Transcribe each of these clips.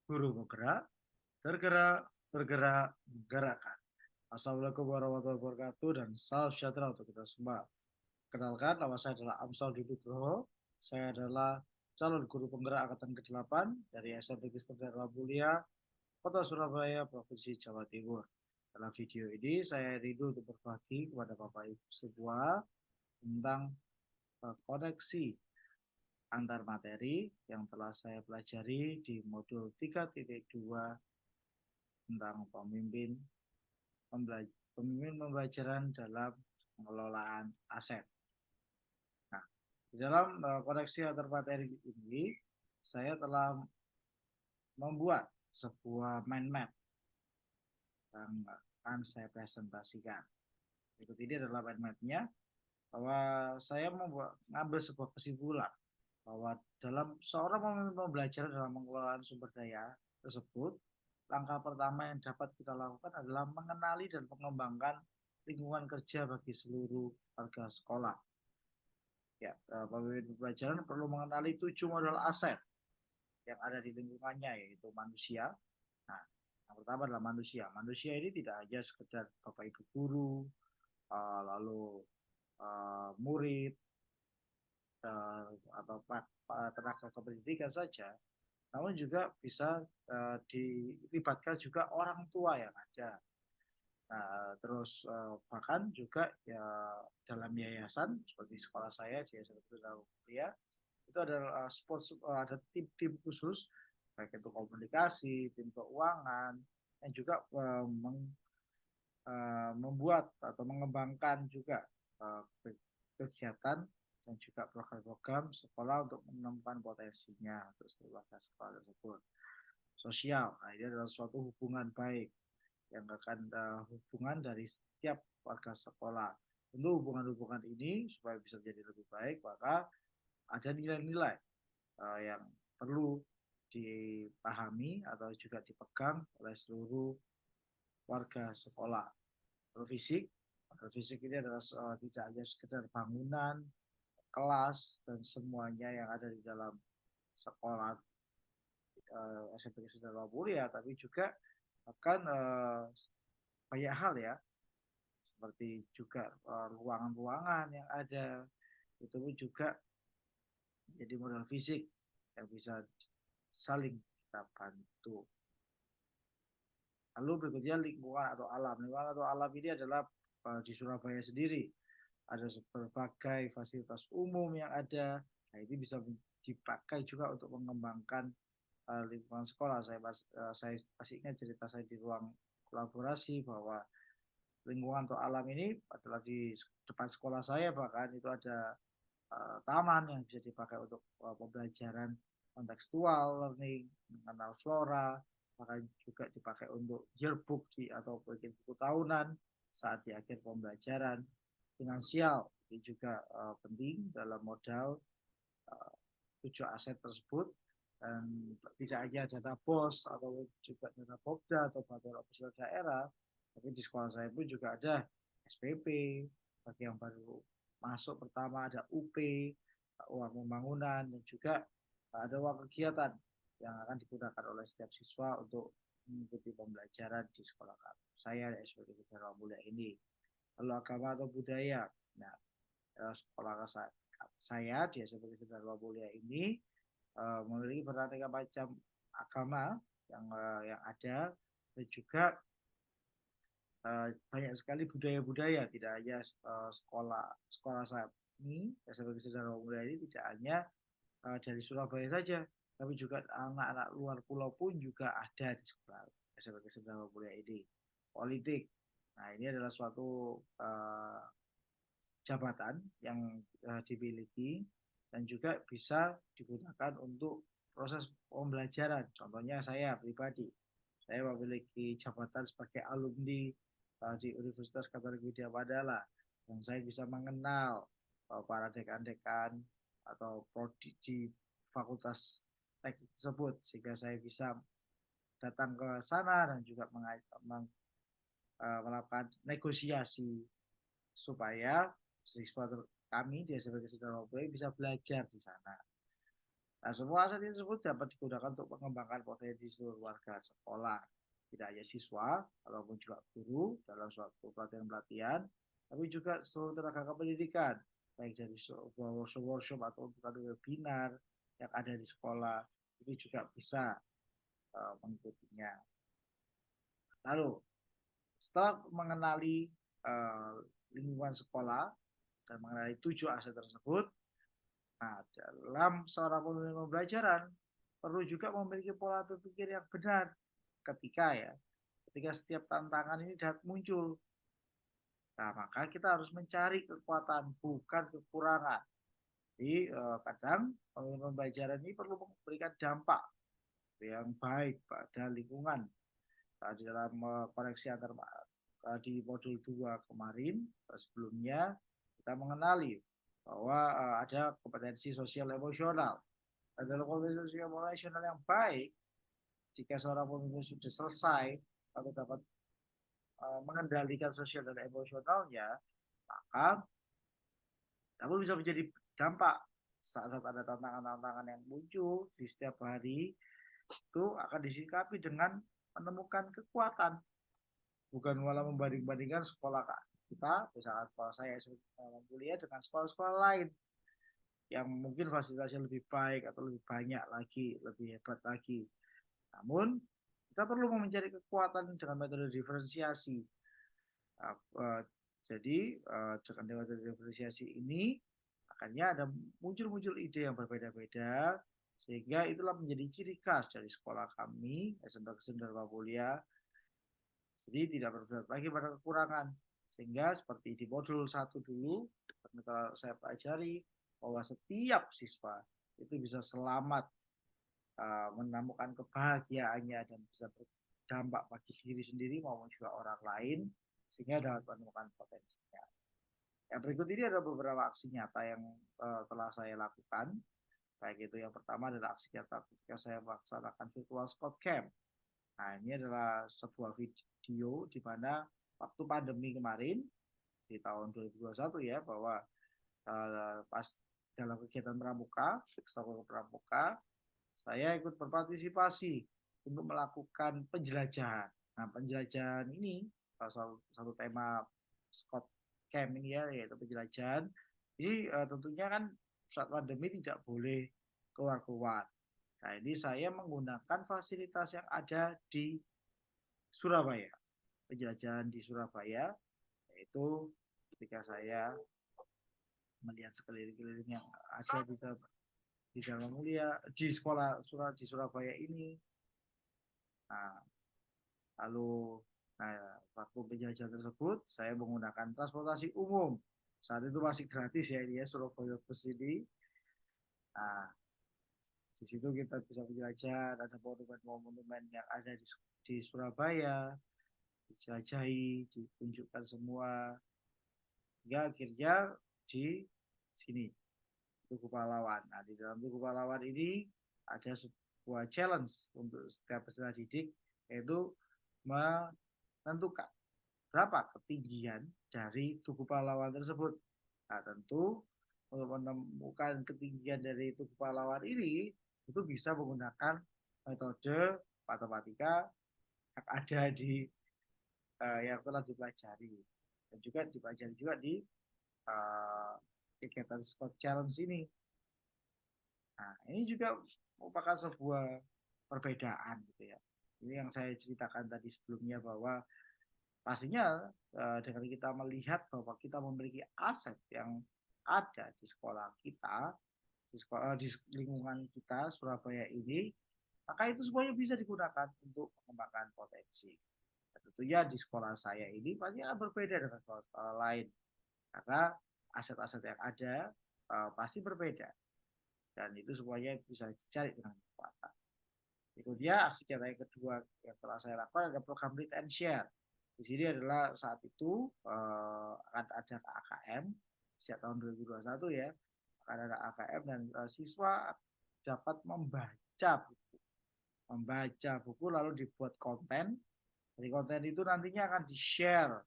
Guru bergerak, tergerak, bergerak, menggerakkan. Assalamualaikum warahmatullahi wabarakatuh dan salam sejahtera untuk kita semua. Kenalkan, nama saya adalah Amsal Dudi Nugroho. Saya adalah calon guru penggerak angkatan ke-8 dari SMP Kristen Darul Mulia, Kota Surabaya, Provinsi Jawa Timur. Dalam video ini saya rindu untuk berbagi kepada Bapak Ibu semua tentang koneksi antar materi yang telah saya pelajari di modul 3.2 tentang pemimpin pembelajaran dalam pengelolaan aset. Nah, di dalam koneksi antar materi ini, saya telah membuat sebuah mind map yang akan saya presentasikan. Berikut ini adalah mind map-nya, bahwa saya mengambil sebuah kesimpulan bahwa dalam seorang pemimpin pembelajaran dalam pengelolaan sumber daya tersebut, langkah pertama yang dapat kita lakukan adalah mengenali dan mengembangkan lingkungan kerja bagi seluruh warga sekolah. Ya, pemimpin pembelajaran perlu mengenali 7 modal aset yang ada di lingkungannya, yaitu manusia. Nah, yang pertama adalah manusia. Manusia ini tidak hanya sekedar bapak ibu guru, lalu murid, atau tenaga kependidikan saja, namun juga bisa dilibatkan juga orang tua yang ada. Nah, terus bahkan juga ya dalam yayasan seperti sekolah saya di SMP Darul Mulia itu ada ada tim-tim khusus baik itu komunikasi, tim keuangan, yang juga membuat atau mengembangkan juga uh, kegiatan dan juga program-program sekolah untuk menemukan potensinya untuk seluruh sekolah tersebut. Sosial, nah ini adalah suatu hubungan baik yang akan hubungan dari setiap warga sekolah. Tentu hubungan-hubungan ini supaya bisa menjadi lebih baik, maka ada nilai-nilai yang perlu dipahami atau juga dipegang oleh seluruh warga sekolah. Fisik, fisik ini adalah tidak hanya sekedar bangunan, kelas, dan semuanya yang ada di dalam sekolah SMP Kristen Darul Mulia, tapi juga akan banyak hal ya, seperti juga ruangan-ruangan yang ada, itu pun juga jadi modal fisik yang bisa saling kita bantu. Lalu berikutnya lingkungan atau alam. Lingkungan atau alam ini adalah di Surabaya sendiri ada berbagai fasilitas umum yang ada. Nah, ini bisa dipakai juga untuk mengembangkan lingkungan sekolah. Saya masih ingat cerita saya di ruang kolaborasi bahwa lingkungan atau alam ini adalah di depan sekolah saya, bahkan itu ada taman yang bisa dipakai untuk pembelajaran kontekstual learning, mengenal flora, bahkan juga dipakai untuk yearbook atau bikin buku tahunan saat di akhir pembelajaran. Finansial ini juga penting dalam modal tujuh aset tersebut, dan tidak hanya dana bos atau juga dana Pokda atau bantuan operasional daerah, tapi di sekolah saya pun juga ada SPP bagi yang baru masuk, pertama ada UP, uang pembangunan, dan juga ada uang kegiatan yang akan digunakan oleh setiap siswa untuk mengikuti pembelajaran di sekolah saya di SPP Darul Mulia ini. Lalu agama atau budaya. Nah, sekolah saya di SMP Darul Mulia ini memiliki beraneka macam agama yang ada, dan juga banyak sekali budaya-budaya. Tidak hanya sekolah saya ini SMP Darul Mulia ini tidak hanya dari Surabaya saja, tapi juga anak-anak luar pulau pun juga ada di sekolah SMP Darul Mulia ini. Politik, nah ini adalah suatu jabatan yang dimiliki dan juga bisa digunakan untuk proses pembelajaran. Contohnya saya pribadi, saya memiliki jabatan sebagai alumni di Universitas Katolik Widya Padala, dan saya bisa mengenal para dekan-dekan atau prodi di fakultas teknik tersebut, sehingga saya bisa datang ke sana dan juga melakukan negosiasi supaya siswa kami di SMP Darul Mulia bisa belajar di sana. Nah, semua aset tersebut dapat digunakan untuk mengembangkan potensi seluruh warga sekolah, tidak hanya siswa, ataupun juga guru dalam suatu pelatihan-pelatihan, tapi juga seluruh tenaga kependidikan, baik dari workshop atau untuk webinar yang ada di sekolah, itu juga bisa mengikutinya. Lalu, setelah mengenali lingkungan sekolah dan mengenali 7 aset tersebut, nah, dalam seorang pemimpin pembelajaran perlu juga memiliki pola berpikir yang benar ketika setiap tantangan ini dapat muncul. Nah, maka kita harus mencari kekuatan bukan kekurangan. Jadi kadang pemimpin pembelajaran ini perlu memberikan dampak yang baik pada lingkungan. Nah, di dalam koneksi antar di modul 2 kemarin sebelumnya kita mengenali bahwa ada kompetensi sosial emosional. Dan dalam kompetensi sosial emosional yang baik, jika seorang pemimpin sudah selesai atau dapat mengendalikan sosial dan emosionalnya, maka namun bisa menjadi dampak saat ada tantangan-tantangan yang muncul di setiap hari itu akan disikapi dengan menemukan kekuatan, bukan malah membanding-bandingkan sekolah kita, misalkan sekolah saya kuliah dengan sekolah-sekolah lain yang mungkin fasilitasnya lebih baik atau lebih banyak lagi, lebih hebat lagi. Namun kita perlu mencari kekuatan dengan metode diferensiasi. Jadi dengan metode diferensiasi ini akhirnya ada muncul ide yang berbeda-beda, sehingga itulah menjadi ciri khas dari sekolah kami SMK Kesenian Dharma Mulia. Jadi tidak berpihak lagi pada kekurangan, sehingga seperti di modul 1 dulu saya pelajari bahwa setiap siswa itu bisa selamat menemukan kebahagiaannya dan bisa berdampak bagi diri sendiri maupun juga orang lain, sehingga dapat menemukan potensinya. Yang berikut ini ada beberapa aksi nyata yang telah saya lakukan. Baik itu yang pertama adalah aksi nyata ketika saya melaksanakan virtual Scout Camp. Nah, ini adalah sebuah video di mana waktu pandemi kemarin di tahun 2021 ya, bahwa pas dalam kegiatan pramuka, ekstrakurikuler pramuka, saya ikut berpartisipasi untuk melakukan penjelajahan. Nah, penjelajahan ini satu tema Scout Camp ini ya, yaitu penjelajahan. Jadi tentunya kan saat pandemi tidak boleh keluar-keluar. Nah, ini saya menggunakan fasilitas yang ada di Surabaya. Penjelajahan di Surabaya, yaitu ketika saya melihat sekeliling-keliling yang ada di Dharma Mulia, di sekolah di Surabaya ini. Nah, lalu waktu penjelajahan tersebut saya menggunakan transportasi umum. Saat itu masih gratis ya ini ya, Surabaya Bus ini. Nah, di situ kita bisa menjelajah, ada monumen-monumen yang ada di Surabaya, dijelajahi, ditunjukkan semua. Hingga akhirnya di sini, Tugu Pahlawan. Nah, di dalam Tugu Pahlawan ini ada sebuah challenge untuk setiap peserta didik, yaitu menentukan berapa ketinggian dari Tugu Pahlawan tersebut. Nah, tentu untuk menemukan ketinggian dari Tugu Pahlawan ini itu bisa menggunakan metode matematika yang ada di yang telah dipelajari dan juga dipelajari juga di kegiatan Scott Challenge ini. Nah, ini juga merupakan sebuah perbedaan gitu ya. Ini yang saya ceritakan tadi sebelumnya, bahwa pastinya dengan kita melihat bahwa kita memiliki aset yang ada di sekolah kita, di lingkungan kita Surabaya ini, maka itu semuanya bisa digunakan untuk mengembangkan potensi. Dan tentunya di sekolah saya ini pasti akan berbeda dengan sekolah lain, karena aset-aset yang ada pasti berbeda, dan itu semuanya bisa dicari dengan kekuatan. Kemudian aksi nyata yang kedua yang telah saya lakukan adalah program Read and Share. Di sini adalah saat itu akan ada AKM sejak tahun 2021 ya, akan ada AKM dan siswa dapat membaca buku lalu dibuat konten. Dari konten itu nantinya akan di-share.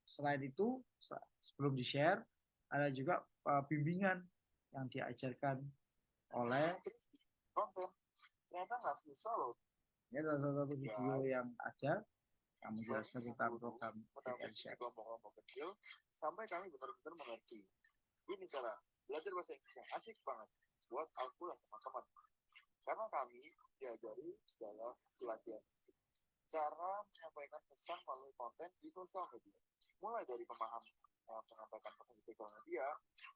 Selain itu, sebelum di-share ada juga bimbingan yang diajarkan oleh konten. Ternyata nggak susah loh. ini adalah salah satu video yang ada yang menjelaskan tentang program mendampingi kelompok-kelompok kecil sampai kami benar-benar mengerti. Ini cara belajar bahasa Inggris yang asik banget buat aku dan teman-teman. Karena kami diajari dalam pelatihan cara menyampaikan pesan melalui konten di sosial media. Mulai dari menyampaikan pesan di sosial media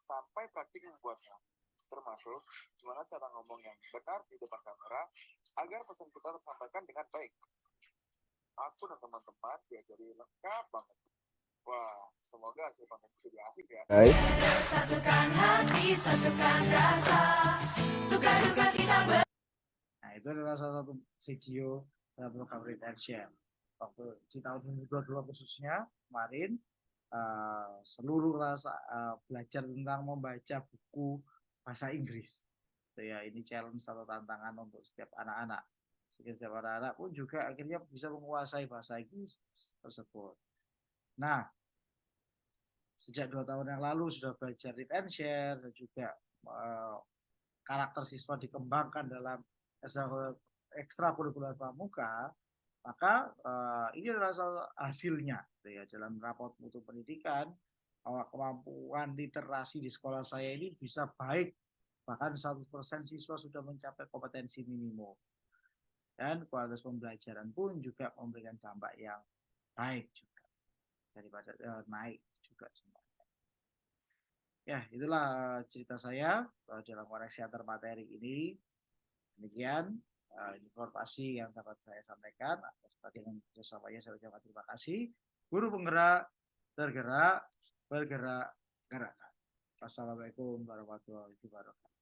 sampai praktik membuatnya. Termasuk gimana cara ngomong yang benar di depan kamera agar pesan kita tersampaikan dengan baik. Aku dan teman-teman diajari lengkap banget. Wah, semoga hasil konten itu jadi asik ya. Guys. Satukan hati, satukan rasa, duka-duka kita Nah, itu adalah salah satu video dalam program Read and Share. Waktu di tahun 2022 khususnya kemarin seluruh kelas belajar tentang membaca buku bahasa Inggris. Ya, ini challenge atau tantangan untuk setiap anak-anak. Setiap anak-anak pun juga akhirnya bisa menguasai bahasa Inggris tersebut. Nah, sejak 2 tahun yang lalu sudah belajar Read and Share dan juga karakter siswa dikembangkan dalam ekstrakurikuler pramuka, maka ini adalah hasilnya ya, dalam raport mutu pendidikan bahwa kemampuan literasi di sekolah saya ini bisa baik, bahkan 100% siswa sudah mencapai kompetensi minimum dan kualitas pembelajaran pun juga memberikan dampak yang baik juga daripada naik juga semuanya. Ya, itulah cerita saya dalam koreksi antar materi ini. Demikian informasi yang dapat saya sampaikan. Atas perhatian kerjasamanya saya ucapkan terima kasih. Guru penggerak, tergerak, bergerak, gerakan. Wassalamualaikum warahmatullahi wabarakatuh.